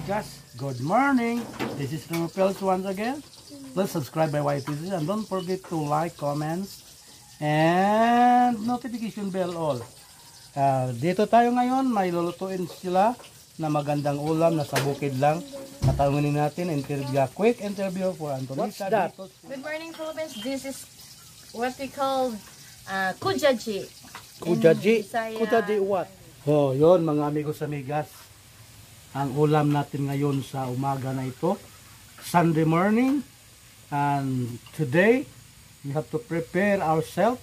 Amigas, good morning. This is Pels once again. Please subscribe by YTZ and don't forget to like, comments, and notification bell all. Dito tayo ngayon, may lulutuin sila na magandang ulam na sa bukid lang. Tatawagin natin quick interview for Anthony. What's that? Good morning, Philippines. This is what we call Kujaji. Kujaji? Kujaji what? Oh, yun mga amigos amigas. Ang ulam natin ngayon sa umaga na ito, Sunday morning, and today we have to prepare ourselves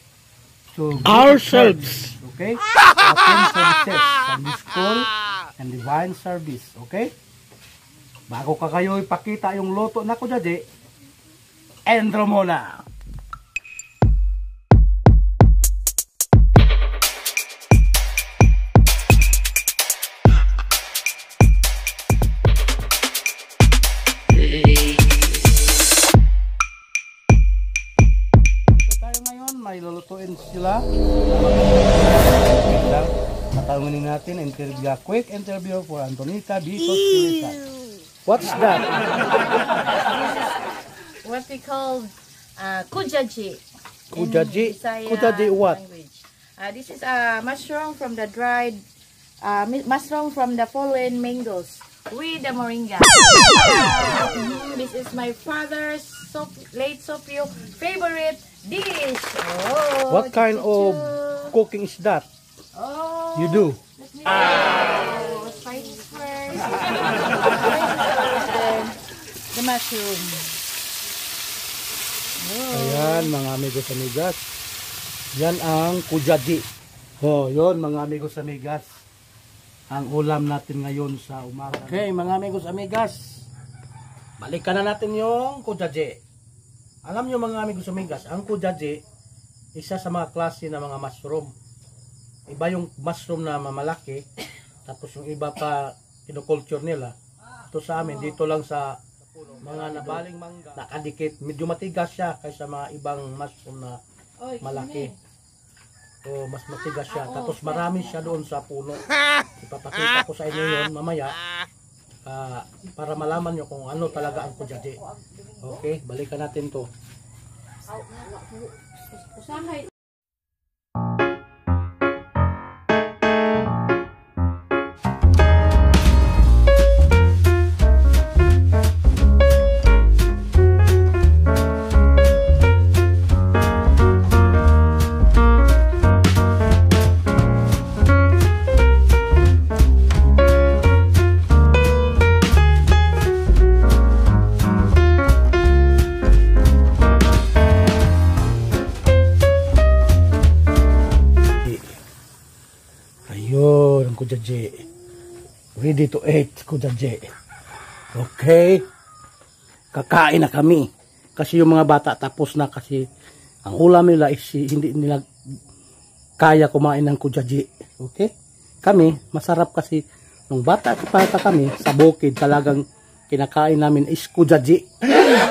to okay? Open services, Sunday school and divine service, okay? Bago ka kayo ipakita yung luto na Kujaji, entro muna! May lulutuin sila. Tatawagin natin quick interview for Antonica because what's that? What we call Kujaji. Kujaji? Kujaji what? This is mushroom from the dried mushroom from the fallen mangoes with the moringa. This is my father's late Sopio favorite dish. Oh, what kind of cooking is that? Oh, you do? Spices first. The mushroom. Oh. Ayan mga amigos amigas. Yan ang kujaji. Oh, yon mga amigos amigas. Ang ulam natin ngayon sa umaga. Okay, mga amigos amigas. Balikan na natin yung kujaji. Alam nyo mga amigos amigas, ang kujaji, isa sa mga klase ng mga mushroom. Iba yung mushroom na mamalaki, tapos yung iba pa kinukulture nila. Ito sa amin, dito lang sa mga nabaling mangga, nakadikit. Medyo matigas siya kaysa mga ibang mushroom na malaki. So, mas matigas siya. Tapos marami siya doon sa puno. Ipapakita ko sa inyo yun mamaya. Para malaman nyo kung ano talaga ang kujaji. Okay, balikan natin to. Kujaji. Ready to eat kujaji. Okay. Kakain na kami. Kasi yung mga bata tapos na kasi ang ulam nila is hindi nila kaya kumain ng kujaji. Okay? Kami, masarap kasi nung bata kami sa bukid talagang kinakain namin is kujaji.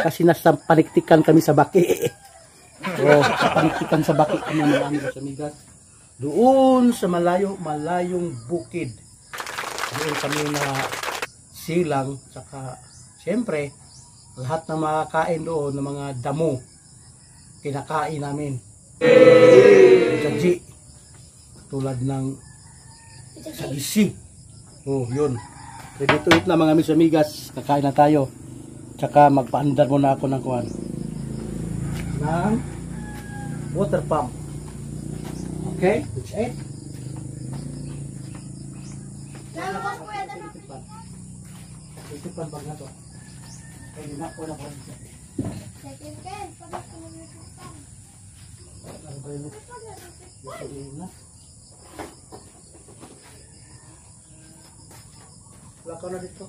Kasi nasa paniktikan kami sa baki. Oh, paniktikan sa baki kami mga amigos amigas. Doon sa malayong bukid. Doon kami na silang, saka siyempre lahat ng mga kain doon ng mga damo kinakain namin. Kujaji. Tulad ng sagisi. Oh, yun. Ready to eat na mga amigas. Kakain na tayo. Tsaka magpaandar muna ako ng kuwan. Ng water pump. Okay, which eight? Titipan pag na to. Kaya di na po na po. Wala ka na dito.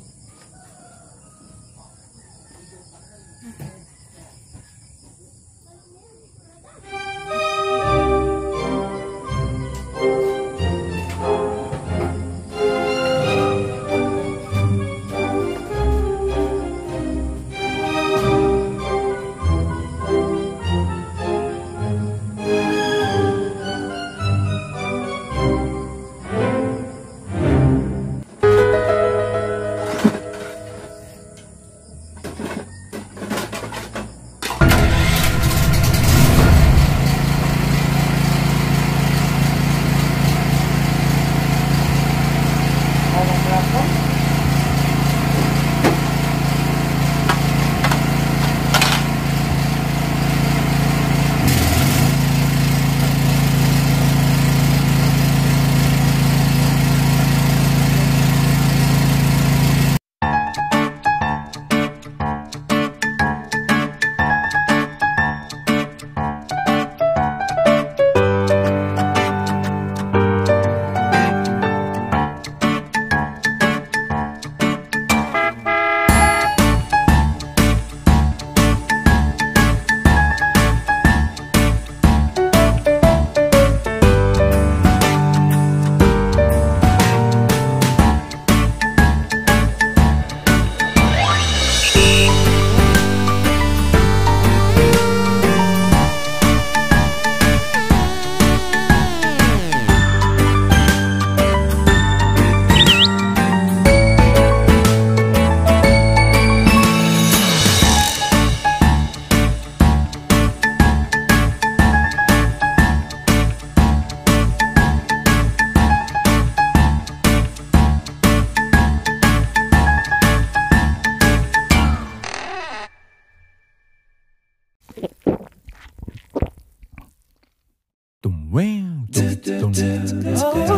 Oh,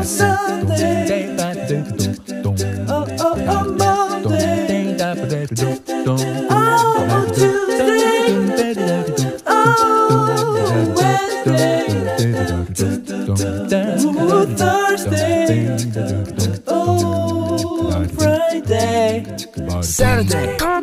Sunday. Oh, Monday. Oh, Tuesday. Oh, Wednesday. Oh, Thursday. Oh, Friday. Saturday. Oh,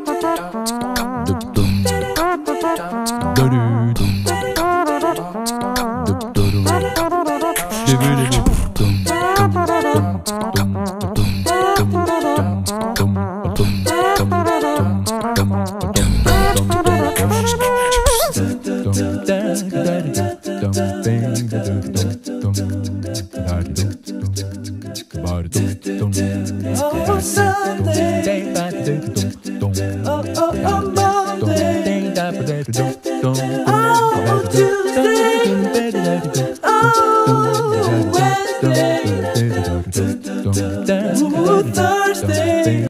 Sunday. Oh, Monday. Oh, Tuesday. Oh, Wednesday. Oh, Thursday.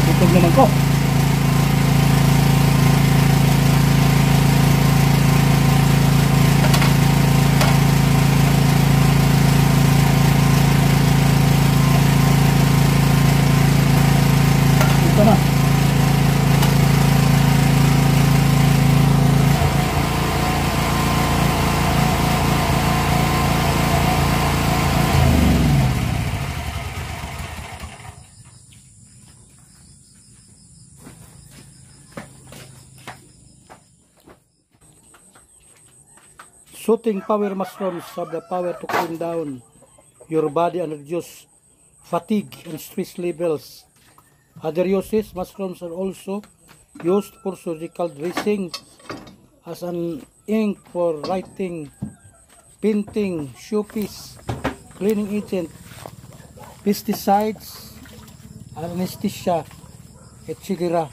Itog naman ko. Ito na. Shooting power mushrooms have the power to calm down your body and reduce fatigue and stress levels. Other uses, mushrooms are also used for surgical dressing, as an ink for writing, painting, showpiece, cleaning agent, pesticides, anesthesia, etc.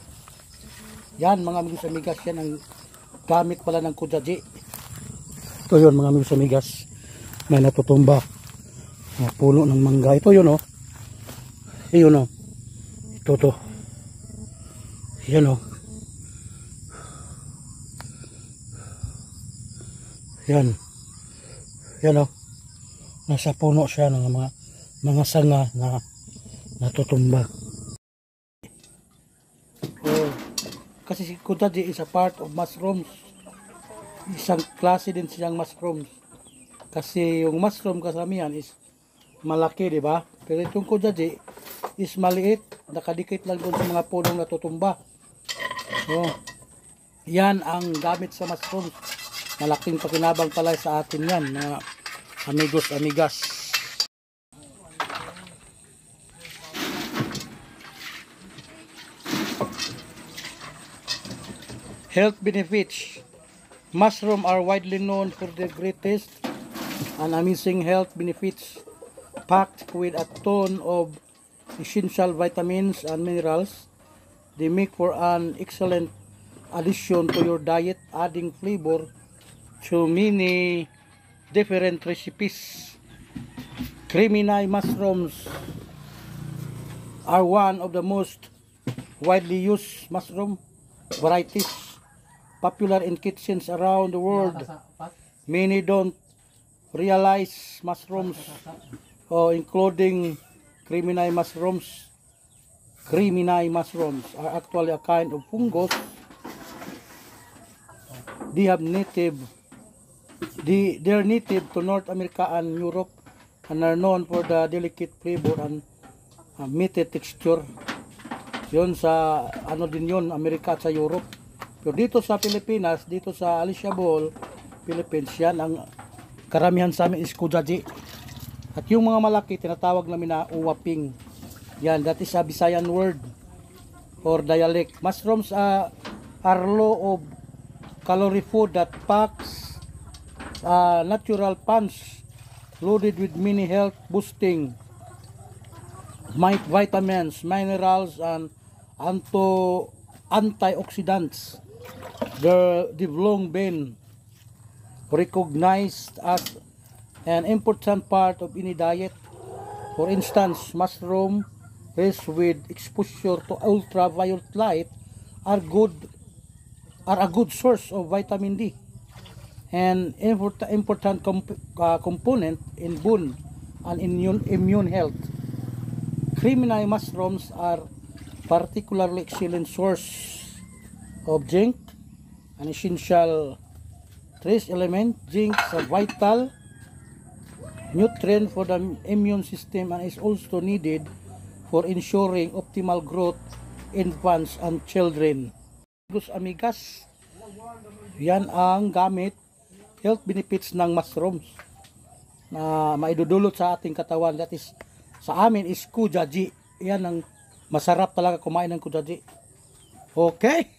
Yan mga amigos amigas, yan ang gamit pala ng kujaji. Ito yun mga amigos amigas, may natutumba na puno ng mangga. Ito yun oh, yun oh, ito to, yan oh, yan oh, nasa puno siya ng mga sanga na natutumba. Oh, kasi si kujaji is a part of mushrooms. Isang klase din siyang mushrooms. Kasi yung mushroom kasamihan is malaki, di ba? Pero itong kujaji is maliit, nakadikit lang doon sa mga punong natutumba. So, yan ang gamit sa mushrooms. Malaking pakinabang pala sa atin yan, mga amigos, amigas. Health benefits. Mushrooms are widely known for their greatest and amazing health benefits, packed with a ton of essential vitamins and minerals. They make for an excellent addition to your diet, adding flavor to many different recipes. Creamy mushrooms are one of the most widely used mushroom varieties, popular in kitchens around the world. Many don't realize mushrooms including creminine mushrooms. Creminine mushrooms are actually a kind of fungus. They're native to North America and Europe and are known for the delicate flavor and meaty texture. Yun sa din yun, Amerika at sa Europe. Pero dito sa Pilipinas, dito sa Alicia Bowl, Philippines, yan ang karamihan sa amin is kujaji. At yung mga malaki, tinatawag namin na uwaping. Yan, that is a Visayan word or dialect. Mushrooms are low of calorie food that packs natural punch loaded with many health boosting vitamins, minerals, and antioxidants. They've long been recognized as an important part of any diet. For instance, mushroom raised with exposure to ultraviolet light are a good source of vitamin D, an important component in bone and immune health. Creminine mushrooms are particularly excellent source of zinc, an essential trace element. Zinc is a vital nutrient for the immune system and is also needed for ensuring optimal growth in infants and children. Amigas, yan ang gamit health benefits ng mushrooms na maidudulot sa ating katawan. That is, sa amin is kujaji. Yan ang masarap talaga kumain ng kujaji. Okay.